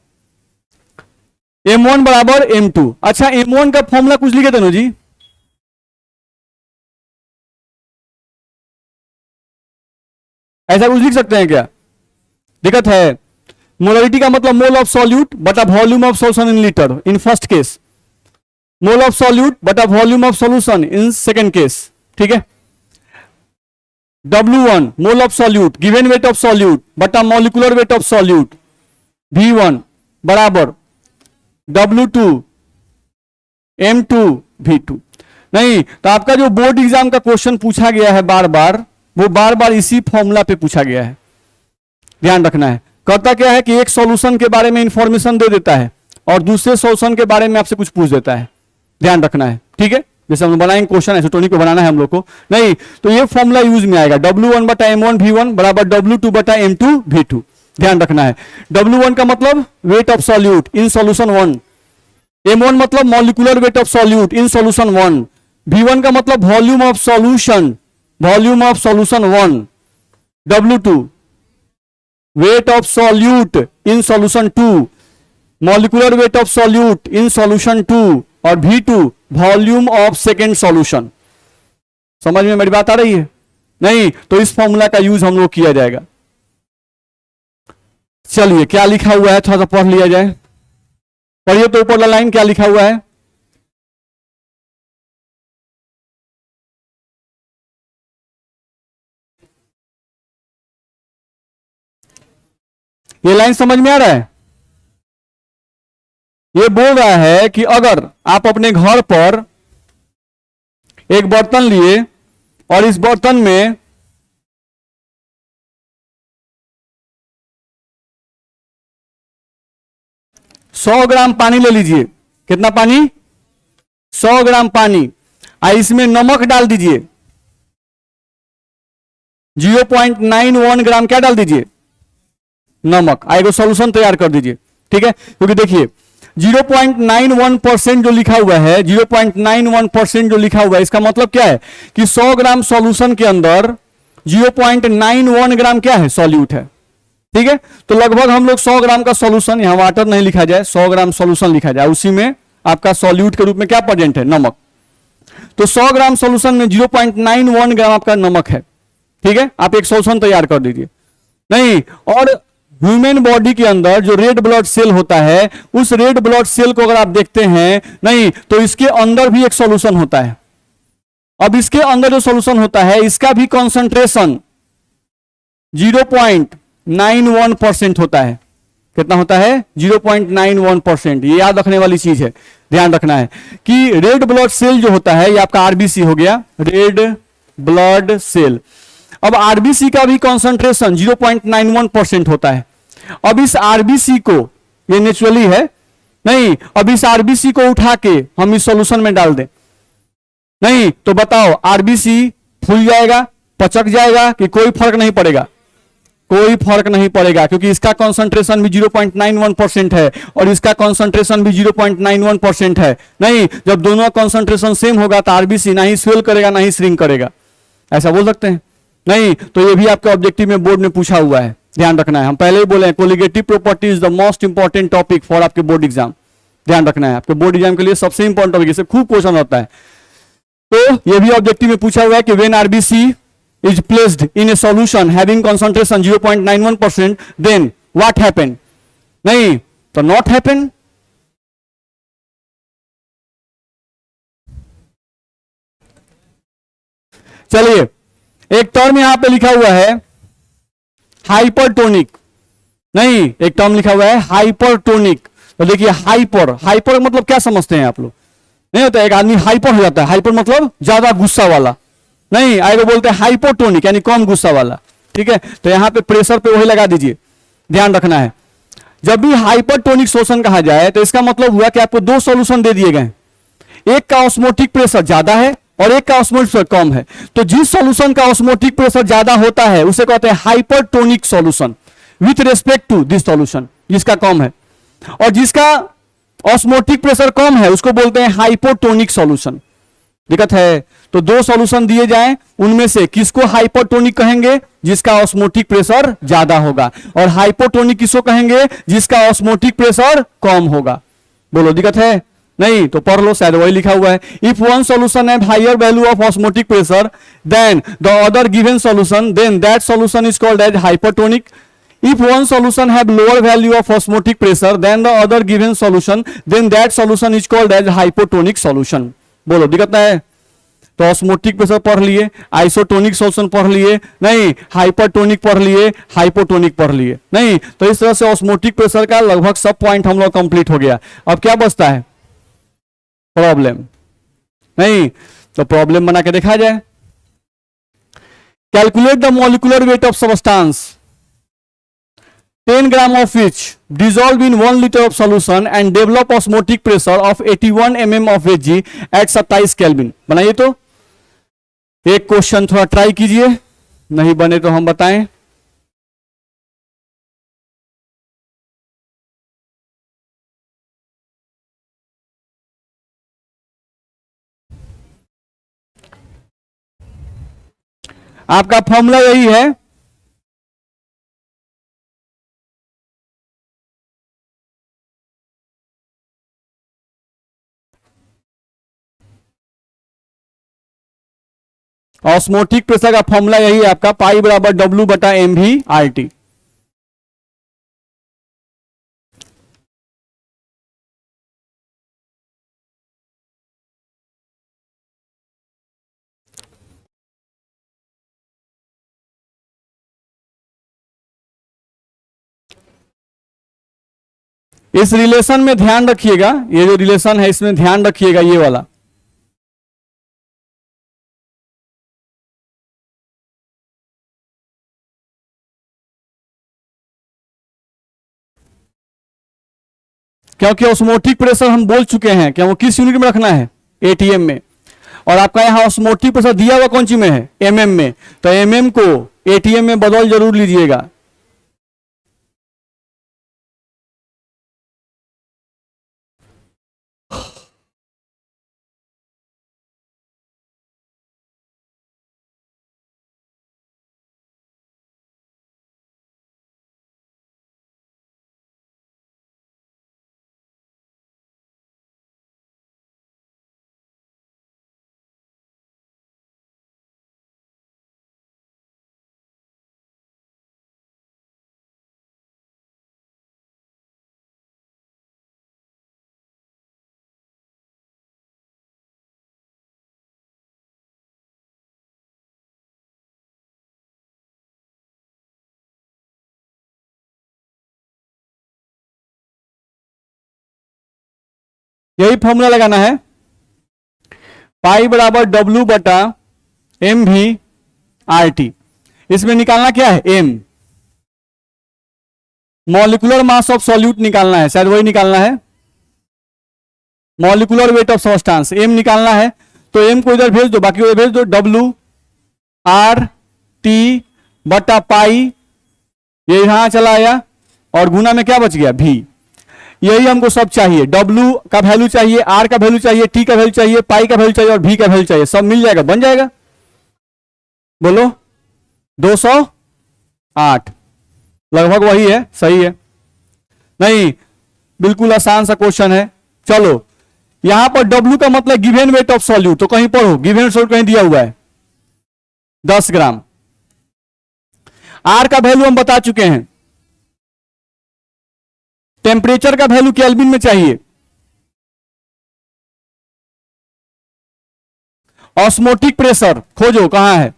M1 बराबर M2। अच्छा, M1 का फॉर्मूला कुछ लिखे थे ना जी? ऐसा कुछ लिख सकते हैं क्या? दिक्कत है? मोलरिटी का मतलब मोल ऑफ सॉल्यूट बटा volume of solution in litre in first case, mole of solute बटा volume of solution in second case, ठीक है? W1 mole of solute given weight of solute बटा molecular weight of solute, V1 बराबर W2 M2 V2। नहीं, तो आपका जो board exam का क्वेश्चन पूछा गया है बार बार, वो बार बार इसी फॉर्मूला पे पूछा गया है। ध्यान रखना है, करता क्या है कि एक सॉल्यूशन के बारे में इंफॉर्मेशन दे देता है और दूसरे सॉल्यूशन के बारे में आपसे कुछ पूछ देता है। ध्यान रखना है, ठीक है? जैसे हम बनाएंगे क्वेश्चन आइसोटोनिक को बनाना है हम लोग को, नहीं तो ये फॉर्मूला यूज में आएगा, W1 बटा M1 V1 बराबर W2 बटा M2 V2। ध्यान रखना है, W1 का मतलब wait of solute in solution 1, M1 मतलब molecular weight of solute in solution 1, V1 का मतलब volume of solution 1, W2 wait of solute in solution 2, molecular weight of solute in solution 2, और V2 volume of second solution. समझ में मेरी बात आ रही है? नहीं, तो इस फॉर्मूला का यूज हम लोग किया जाएगा। चलिए, क्या लिखा हुआ है थोड़ा सा पढ़ लिया जाए। पढ़िए तो ऊपर लाइन क्या लिखा हुआ है। ये लाइन समझ में आ रहा है? ये बोल रहा है कि अगर आप अपने घर पर एक बर्तन लिए और इस बर्तन में सौ ग्राम पानी ले लीजिए। कितना पानी? 100 ग्राम पानी। इसमें नमक डाल दीजिए 0.91 ग्राम। क्या डाल दीजिए? नमक। आएगा सॉल्यूशन तैयार कर दीजिए। ठीक है, क्योंकि देखिए 0.91% जो लिखा हुआ है, 0.91% जो लिखा हुआ है, इसका मतलब क्या है कि 100 ग्राम सॉल्यूशन के अंदर 0.91 ग्राम क्या है? सॉल्यूट है। ठीक है, तो लगभग हम लोग 100 ग्राम का सॉल्यूशन, यहां वाटर नहीं लिखा जाए, 100 ग्राम सॉल्यूशन लिखा जाए, उसी में आपका सॉल्यूट के रूप में क्या प्रेजेंट है? नमक। तो 100 ग्राम सॉल्यूशन में 0.91 ग्राम आपका नमक है। ठीक है, आप एक सॉल्यूशन तैयार कर दीजिए। नहीं, और ह्यूमन बॉडी के अंदर जो रेड ब्लड सेल होता है, उस रेड ब्लड सेल को अगर आप देखते हैं, नहीं तो इसके अंदर भी एक सॉल्यूशन होता है। अब इसके अंदर जो सॉल्यूशन होता है, इसका भी कंसंट्रेशन 0.91% होता है। कितना होता है? 0.91%। ये याद रखने वाली चीज है, ध्यान रखना है कि रेड ब्लड सेल जो होता है, ये आपका आरबीसी हो गया, रेड ब्लड सेल। अब आरबीसी का भी कंसंट्रेशन 0.91% होता है। अब इस आरबीसी को, ये नेचुरली है, नहीं, अब इस आरबीसी को उठा के हम इस सॉल्यूशन में डाल दें, नहीं तो बताओ आरबीसी फूल जाएगा, पचक जाएगा कि कोई फर्क नहीं पड़ेगा? कोई फर्क नहीं पड़ेगा, क्योंकि इसका कंसंट्रेशन भी 0.91% है और इसका कंसंट्रेशन भी 0.91% है। नहीं, जब दोनों कंसंट्रेशन सेम होगा तो आरबीसी ना ही स्वेल करेगा ना ही श्रिंक करेगा। ऐसा बोल सकते हैं? नहीं, तो ये भी आपके ऑब्जेक्टिव में बोर्ड में पूछा हुआ है, ध्यान रखना है। हम पहले ही बोले colligative property is the most important topic for आपके बोर्ड एग्जाम। ध्यान रखना है, आपके बोर्ड एग्जाम के लिए सबसे इंपॉर्टेंट टॉपिक, इससे खूब क्वेश्चन होता है। तो ये भी ऑब्जेक्टिव में पूछा हुआ है कि when RBC is placed in a solution having concentration 0.91%, then what happen? नहीं तो not happen। चलिए, एक टर्म यहां पे लिखा हुआ है हाइपरटोनिक। नहीं, एक टर्म लिखा हुआ है हाइपरटोनिक। तो देखिए हाइपर, हाइपर मतलब क्या समझते हैं आप लोग? नहीं होता एक आदमी हाइपर हो जाता है, हाइपर मतलब ज्यादा गुस्सा वाला। नहीं, आएगा बोलते हैं हाइपोटोनिक यानी कम गुस्सा वाला। ठीक है, तो यहां पे प्रेशर पे वही लगा दीजिए, ध्यान रखना है। जब भी हाइपरटोनिक शोषण कहा जाए तो इसका मतलब हुआ कि आपको दो सॉल्यूशन दे दिए गए, एक का ऑस्मोटिक प्रेशर ज्यादा है और एक का ऑस्मोटिक प्रेशर कम है। तो जिस सॉल्यूशन का ऑस्मोटिक प्रेशर ज्यादा होता है उसे कहते हैं hypertonic solution with respect to this solution जिसका कम है, और जिसका ऑस्मोटिक प्रेशर कम है उसको बोलते हैं हाइपोटोनिक सॉल्यूशन। दिक्कत है? तो दो सॉल्यूशन दिए जाएं, उनमें से किसको हाइपोटोनिक कहेंगे? जिसका ऑस्मोटिक प्रेशर ज्यादा होगा, और हाइपोटोनिक किसको कहेंगे? जिसका ऑस्मोटिक प्रेशर कम होगा। बोलो दिक्कत है? नहीं तो पढ़ लो, शायद वही लिखा हुआ है। If one solution have higher value of osmotic pressure then the other given solution, then that solution is called as hypotonic. If one solution have lower value of osmotic pressure than the other given solution, then that solution is called as hypotonic solution। बोलो दिक्कत है? तो osmotic pressure पढ़ लिए, isotonic solution पढ़ लिए, नहीं hypertonic पढ़ लिए, हाइपोटोनिक पढ़ लिए। नहीं तो इस तरह से ऑस्मोटिक प्रेशर का लगभग सब पॉइंट हम लोग कंप्लीट हो गया। अब क्या बचता है? प्रॉब्लम। नहीं तो प्रॉब्लम बना के देखा जाए। Calculate the molecular weight of substance 10 gram of which dissolve in 1 liter of solution and develop osmotic pressure of 81 mm of Hg at 27 Kelvin। बनाइए तो एक क्वेश्चन थोड़ा ट्राई कीजिए, नहीं बने तो हम बताएं। आपका फॉर्मूला यही है, ऑस्मोटिक प्रेशर का फॉर्मूला यही है आपका, पाई बराबर W बटा mv RT। इस रिलेशन में ध्यान रखिएगा, ये जो रिलेशन है इसमें ध्यान रखिएगा, ये वाला। क्योंकि ऑस्मोटिक प्रेशर हम बोल चुके हैं कि वो किस यूनिट में रखना है, एटीएम में। और आपका यहाँ ऑस्मोटिक प्रेशर दिया हुआ कौन सी में है, एमएम में। तो एमएम को एटीएम में बदल जरूर लीजिएगा। यही फॉर्मूला लगाना है, पाई बराबर डब्ल्यू बटा एम भी आर टी। इसमें निकालना क्या है, M, molecular mass of solute निकालना है, शायद वही निकालना है, molecular weight of substance, M निकालना है। तो एम को इधर भेज दो, बाकी उधर भेज दो, डब्ल्यू आर टी बटा पाई, ये यहां चला आया, और गुना में क्या बच गया, भी। यही हमको सब चाहिए, W का वैल्यू चाहिए, R का वैल्यू चाहिए, T का वैल्यू चाहिए, पाई का वैल्यू चाहिए और V का वैल्यू चाहिए, सब मिल जाएगा, बन जाएगा। बोलो 208, लगभग वही है, सही है। नहीं, बिल्कुल आसान सा क्वेश्चन है। चलो यहां पर W का मतलब गिवन वेट ऑफ सॉल्यूट, तो कहीं पढ़ो, गिवन सॉल्यूट कहीं दिया हुआ है 10 ग्राम। R का वैल्यू हम बता चुके हैं, टेम्परेचर का वैल्यू केल्विन में चाहिए, ऑस्मोटिक प्रेशर खोजो कहां है,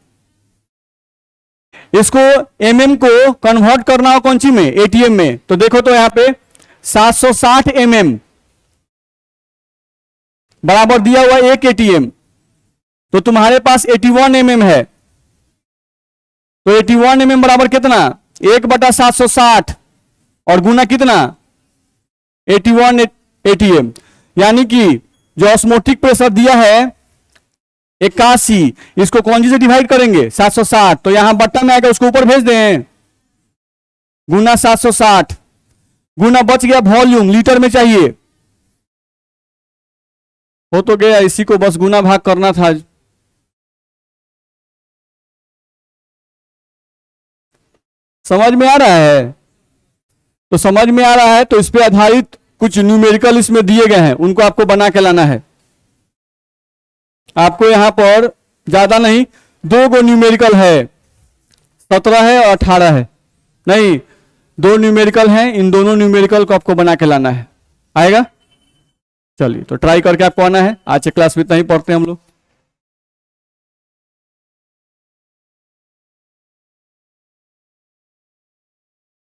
इसको एमएम को कन्वर्ट करना हो कौन सी में, एटीएम में। तो देखो तो यहां पे 760 एमएम बराबर दिया हुआ 1 एटीएम, तो तुम्हारे पास 81 एमएम है। तो 81 एमएम बराबर कितना, 1/760 और गुना कितना, 81 एटीएम। यानी कि जो ऑस्मोटिक प्रेशर दिया है 81, इसको कौन सी से डिवाइड करेंगे, 760, तो यहां बट्टा में आएगा, उसको ऊपर भेज दें, गुना 760, गुना बच गया वॉल्यूम, लीटर में चाहिए, हो तो गया, इसी को बस गुना भाग करना था। समझ में आ रहा है, तो समझ में आ रहा है, तो इस पे आधारित कुछ न्यूमेरिकल इसमें दिए गए हैं, उनको आपको बना के लाना है। आपको यहां पर ज्यादा नहीं, 2 गो न्यूमेरिकल है, 17 है और 18 है, नहीं 2 न्यूमेरिकल हैं, इन दोनों न्यूमेरिकल को आपको बना के लाना है। आएगा, चलिए तो ट्राई करके आपको आना है। आज के क्लास में इतना ही पढ़ते हैं हम लोग।